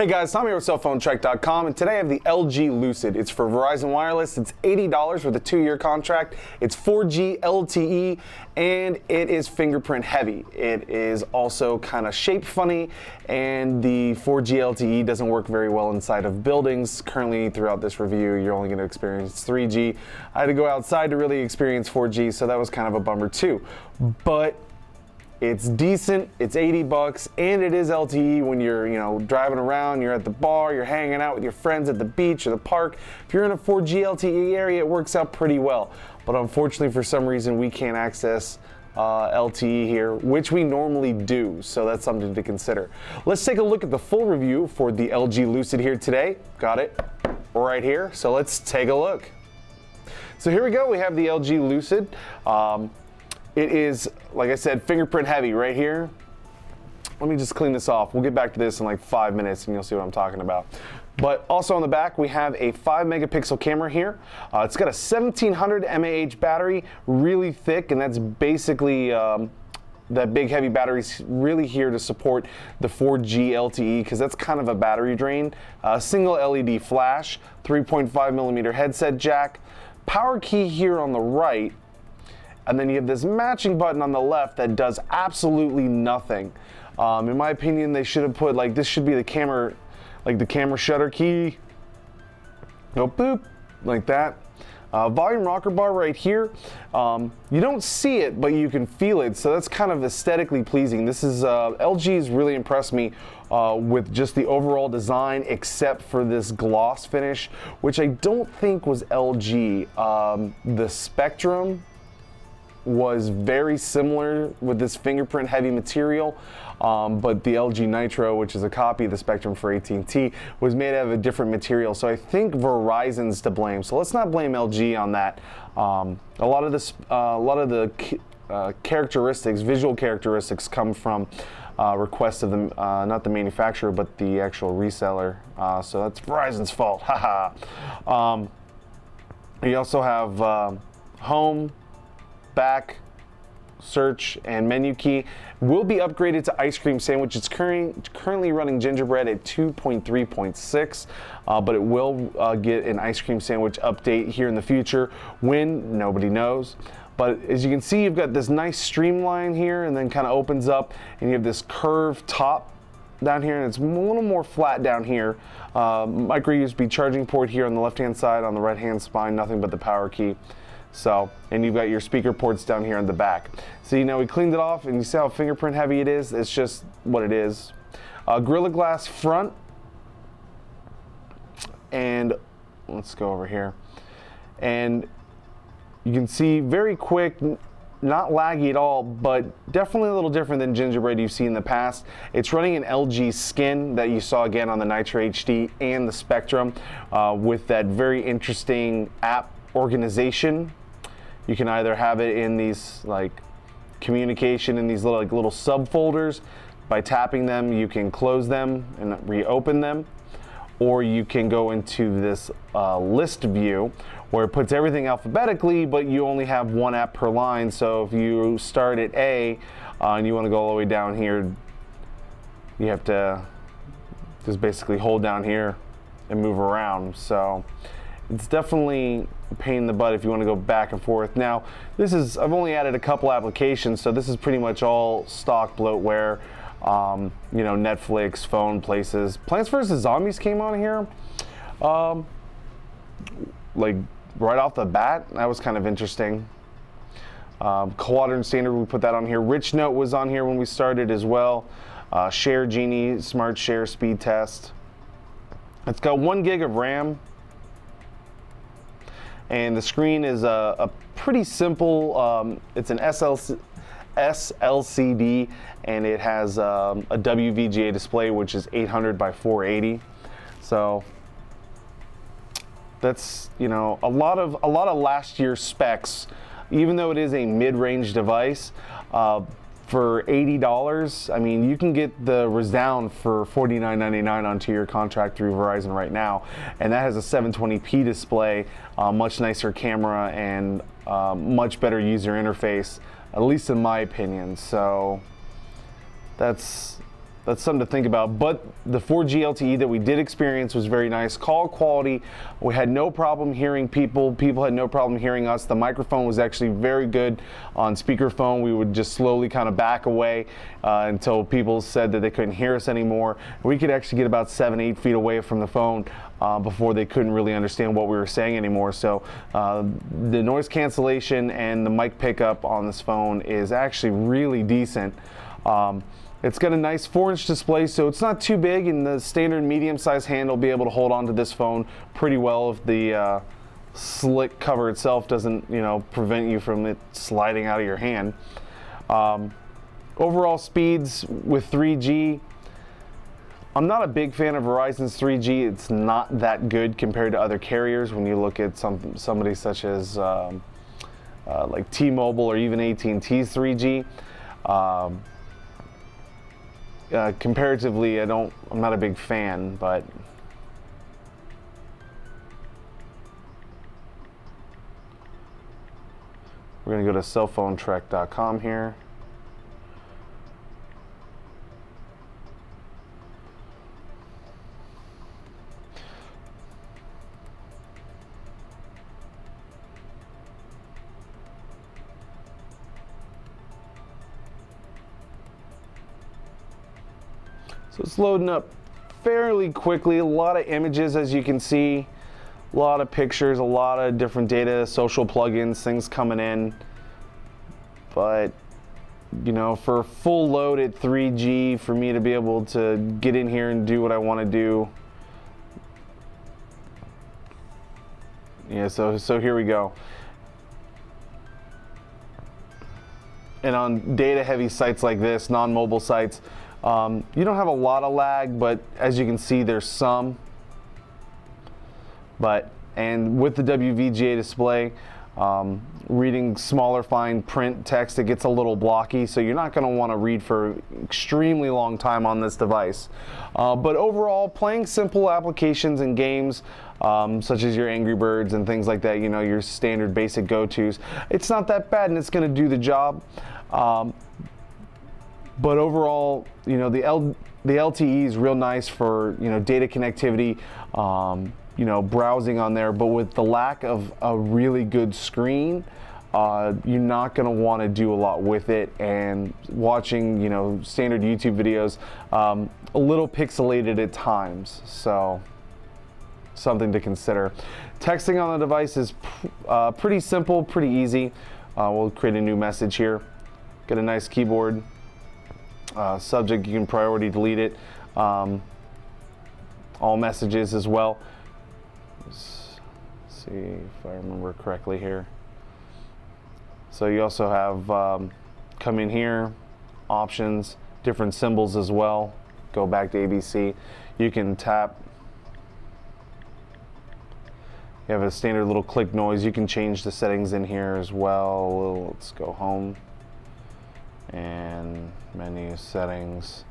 Hey guys, Tom here with cellphonecheck.com, and today I have the LG Lucid. It's for Verizon Wireless. It's $80 with a 2-year contract. It's 4G LTE, and it is fingerprint heavy. It is also kind of shape funny, and the 4G LTE doesn't work very well inside of buildings. Currently, throughout this review, you're only going to experience 3G. I had to go outside to really experience 4G, so that was kind of a bummer too. But it's decent, it's 80 bucks, and it is LTE when you're, driving around, you're at the bar, you're hanging out with your friends at the beach or the park. If you're in a 4G LTE area, it works out pretty well. But unfortunately, for some reason, we can't access LTE here, which we normally do, so that's something to consider. Let's take a look at the full review for the LG Lucid here today. Got it right here, so let's take a look. So here we go, we have the LG Lucid. It is, like I said, fingerprint heavy right here. Let me just clean this off. We'll get back to this in like 5 minutes and you'll see what I'm talking about. But also on the back, we have a 5-megapixel camera here. It's got a 1700 mAh battery, really thick, and that's basically that big heavy battery's really here to support the 4G LTE because that's kind of a battery drain. Single LED flash, 3.5mm headset jack, power key here on the right. And then you have this matching button on the left that does absolutely nothing. In my opinion, they should have put, like, this should be the camera, like the camera shutter key. Go boop, like that. Volume rocker bar right here. You don't see it, but you can feel it, so that's kind of aesthetically pleasing. This is, LG's really impressed me with just the overall design, except for this gloss finish, which I don't think was LG. The Spectrum was very similar with this fingerprint heavy material, but the LG Nitro, which is a copy of the Spectrum for AT&T, was made out of a different material. So I think Verizon's to blame. So let's not blame LG on that. A lot of the characteristics, visual characteristics, come from requests of the not the manufacturer but the actual reseller. So that's Verizon's fault. Haha. You also have home, back, search, and menu key. Will be upgraded to ice cream sandwich. It's currently running gingerbread at 2.3.6, but it will get an ice cream sandwich update here in the future. When, nobody knows. But as you can see, you've got this nice streamline here, and then kind of opens up, and you have this curved top down here, and it's a little more flat down here. Micro USB charging port here on the left-hand side. On the right-hand spine, nothing but the power key. So, and you've got your speaker ports down here in the back. So, we cleaned it off, and you see how fingerprint heavy it is? It's just what it is. Gorilla Glass front, and let's go over here. And you can see very quick, not laggy at all, but definitely a little different than gingerbread you've seen in the past. It's running an LG skin that you saw again on the Nitro HD and the Spectrum, with that very interesting app organization. You can either have it in these like communication in these little subfolders. By tapping them, you can close them and reopen them, or you can go into this list view where it puts everything alphabetically, but you only have one app per line. So if you start at A and you want to go all the way down here, you have to just basically hold down here and move around. So it's definitely a pain in the butt if you want to go back and forth. Now, I've only added a couple applications, so this is pretty much all stock bloatware. Netflix, phone, places. Plants vs. Zombies came on here, like right off the bat. That was kind of interesting. Quadrant Standard, we put that on here. Rich Note was on here when we started as well. Share Genie, Smart Share Speed Test. It's got 1 gig of RAM. And the screen is a pretty simple, it's an SLCD, and it has a WVGA display, which is 800 by 480. So that's, a lot of last year's specs, even though it is a mid-range device. For $80, I mean, you can get the Resound for $49.99 on 2-year contract through Verizon right now, and that has a 720p display, much nicer camera, and much better user interface, at least in my opinion. So that's that's something to think about. But the 4G LTE that we did experience was very nice. Call quality, we had no problem hearing people. People had no problem hearing us. The microphone was actually very good on speakerphone. We would just slowly kind of back away until people said that they couldn't hear us anymore. We could actually get about 7-8 feet away from the phone before they couldn't really understand what we were saying anymore. So the noise cancellation and the mic pickup on this phone is actually really decent. It's got a nice 4-inch display, so it's not too big, and the standard medium-sized hand will be able to hold on to this phone pretty well if the slick cover itself doesn't, prevent you from it sliding out of your hand. Overall speeds with 3G, I'm not a big fan of Verizon's 3G. It's not that good compared to other carriers. When you look at somebody such as like T-Mobile or even AT&T's 3G. Comparatively, I'm not a big fan, but we're going to go to cellphonetrek.com here. So it's loading up fairly quickly. A lot of images, as you can see, a lot of pictures, a lot of different data, social plugins, things coming in. But, for a full load at 3G, for me to be able to get in here and do what I want to do. Yeah, so here we go. And on data-heavy sites like this, non-mobile sites, you don't have a lot of lag, but as you can see, there's some. And with the WVGA display, reading smaller fine print text, it gets a little blocky, so you're not going to want to read for extremely long time on this device. But overall, playing simple applications and games, such as your Angry Birds and things like that, your standard basic go-tos, it's not that bad, and it's going to do the job. But overall, the LTE is real nice for, data connectivity, browsing on there. But with the lack of a really good screen, you're not going to want to do a lot with it. And watching, standard YouTube videos, a little pixelated at times. So something to consider. Texting on the device is pretty simple, pretty easy. We'll create a new message here. Get a nice keyboard. Subject, you can priority delete it. All messages as well. Let's see if I remember correctly here. So you also have come in here, options, different symbols as well. Go back to ABC. You can tap. You have a standard little click noise. You can change the settings in here as well. Let's go home and menu settings.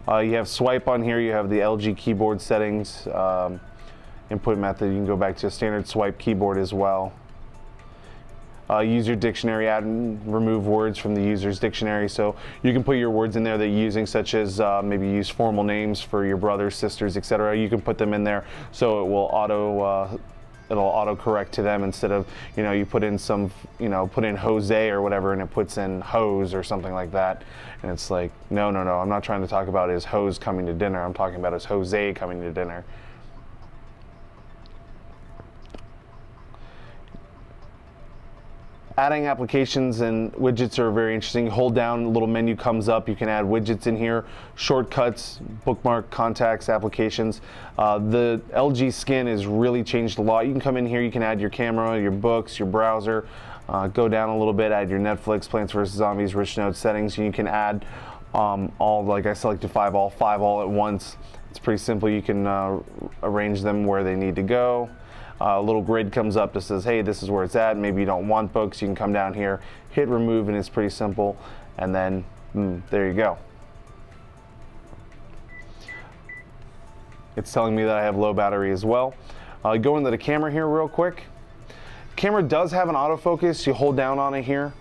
You have swipe on here. You have the LG keyboard settings, input method. You can go back to a standard swipe keyboard as well. User dictionary, add and remove words from the user's dictionary. So you can put your words in there that you're using, such as maybe use formal names for your brothers, sisters, etc. You can put them in there, so it will auto correct to them instead of you put in some put in Jose or whatever, and it puts in hose or something like that, and it's like no, I'm not trying to talk about is hose coming to dinner. I'm talking about is Jose coming to dinner. Adding applications and widgets are very interesting. Hold down, a little menu comes up. You can add widgets in here, shortcuts, bookmark, contacts, applications. The LG skin has really changed a lot. You can come in here, you can add your camera, your books, your browser. Go down a little bit, add your Netflix, Plants vs. Zombies, rich note settings. You can add all, like I selected five all at once. It's pretty simple. You can arrange them where they need to go. A little grid comes up that says, hey, this is where it's at. Maybe you don't want books. You can come down here, hit remove, and it's pretty simple. And then there you go. It's telling me that I have low battery as well. Go into the camera here real quick. camera does have an autofocus. You hold down on it here.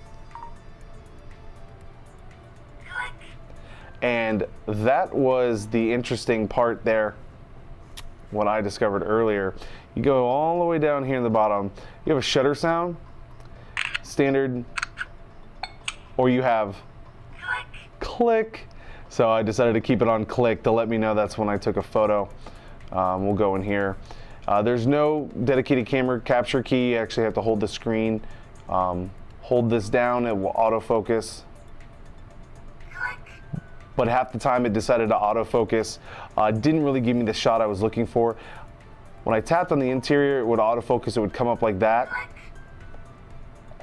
And that was the interesting part there, what I discovered earlier. You go all the way down here in the bottom, you have a shutter sound, standard, or you have click. So I decided to keep it on click to let me know that's when I took a photo. We'll go in here. There's no dedicated camera capture key. You actually have to hold the screen. Hold this down, it will autofocus. But half the time it decided to autofocus. Didn't really give me the shot I was looking for. When I tapped on the interior, it would autofocus. It would come up like that.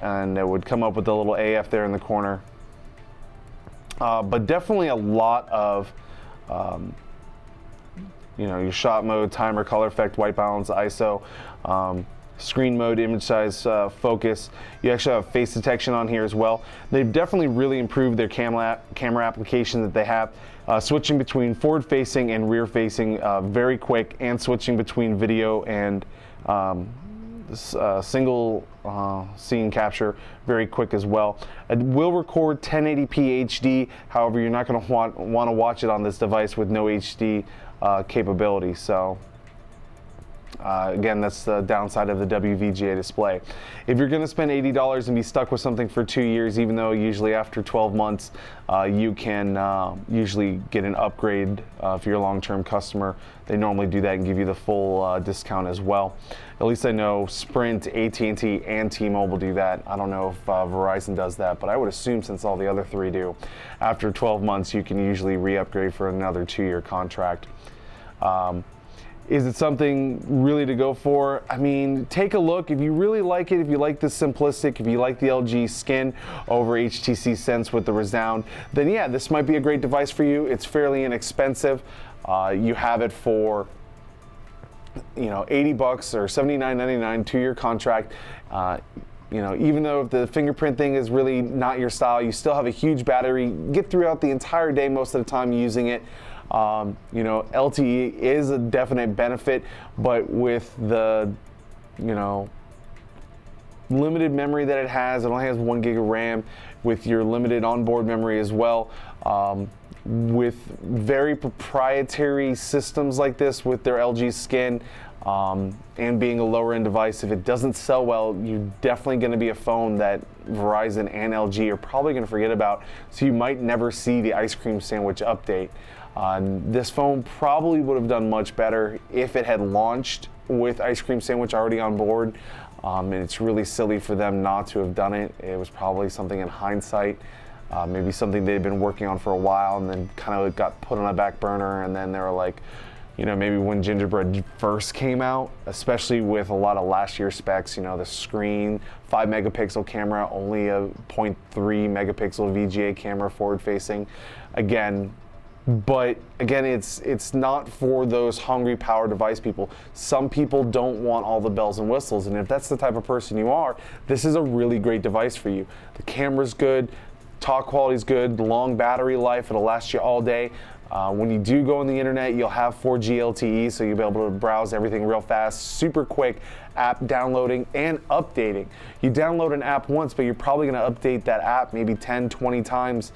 And it would come up with the little AF there in the corner. But definitely a lot of, you know, your shot mode, timer, color effect, white balance, ISO, screen mode, image size, focus. You actually have face detection on here as well. They've definitely really improved their camera application that they have. Switching between forward facing and rear facing very quick, and switching between video and single scene capture very quick as well. It will record 1080p HD, however you're not going to want to watch it on this device with no HD capability. So again, that's the downside of the WVGA display. If you're going to spend $80 and be stuck with something for 2 years, even though usually after 12 months you can usually get an upgrade if you're a long-term customer. They normally do that and give you the full discount as well. At least I know Sprint, AT&T, and T-Mobile do that. I don't know if Verizon does that, but I would assume since all the other three do, after 12 months you can usually re-upgrade for another 2-year contract. Is it something really to go for? I mean, take a look. If you really like it, if you like the simplistic, if you like the LG skin over HTC Sense with the resound, then yeah, this might be a great device for you. It's fairly inexpensive. You have it for, you know, 80 bucks or $79.99, 2-year contract. You know, even though if the fingerprint thing is really not your style, you still have a huge battery. Get throughout the entire day most of the time using it. You know, LTE is a definite benefit, but with the, you know, limited memory that it only has 1 gig of RAM, with your limited onboard memory as well, with very proprietary systems like this with their LG skin, and being a lower end device, if it doesn't sell well, you're definitely going to be a phone that Verizon and LG are probably going to forget about, so you might never see the ice cream sandwich update. This phone probably would have done much better if it had launched with ice cream sandwich already on board, and it's really silly for them not to have done it. It was probably something in hindsight, maybe something they'd been working on for a while and then kind of got put on a back burner, and then they were like, you know, maybe when Gingerbread first came out, especially with a lot of last year's specs, you know, the screen, 5 megapixel camera, only a 0.3 megapixel VGA camera forward facing. But again, it's not for those hungry power device people. Some people don't want all the bells and whistles, and if that's the type of person you are, this is a really great device for you. The camera's good, talk quality's good, long battery life, it'll last you all day. When you do go on the internet, you'll have 4G LTE, so you'll be able to browse everything real fast, super quick app downloading and updating. You download an app once, but you're probably going to update that app maybe 10, 20 times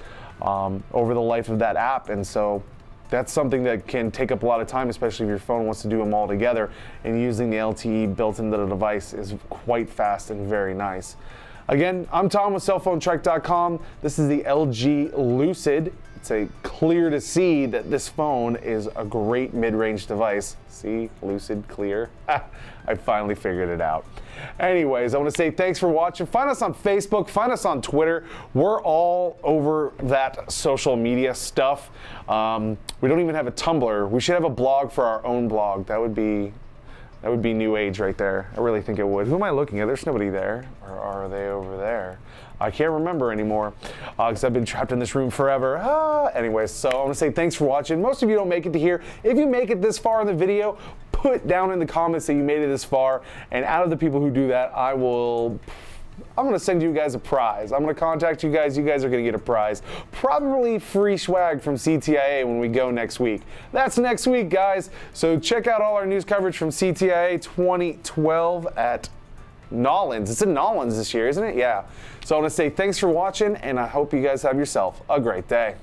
over the life of that app, and so that's something that can take up a lot of time, especially if your phone wants to do them all together, and using the LTE built into the device is quite fast and very nice. Again, I'm Tom with cellphonetrek.com. This is the LG Lucid. It's clear to see that this phone is a great mid-range device. See, Lucid, clear. I finally figured it out. Anyways, I want to say thanks for watching. Find us on Facebook, find us on Twitter. We're all over that social media stuff. We don't even have a Tumblr. We should have a blog for our own blog. That would be new age right there. I really think it would. Who am I looking at? There's nobody there. Or are they over there? I can't remember anymore because I've been trapped in this room forever. Anyways, so I want to say thanks for watching. Most of you don't make it to here. If you make it this far in the video, put down in the comments that you made it this far. And out of the people who do that, I'm going to send you guys a prize. I'm going to contact you guys. You guys are going to get a prize. Probably free swag from CTIA when we go next week. That's next week, guys. So check out all our news coverage from CTIA 2012 at Nollins. It's in Nollins this year, isn't it? Yeah. So I want to say thanks for watching, and I hope you guys have yourself a great day.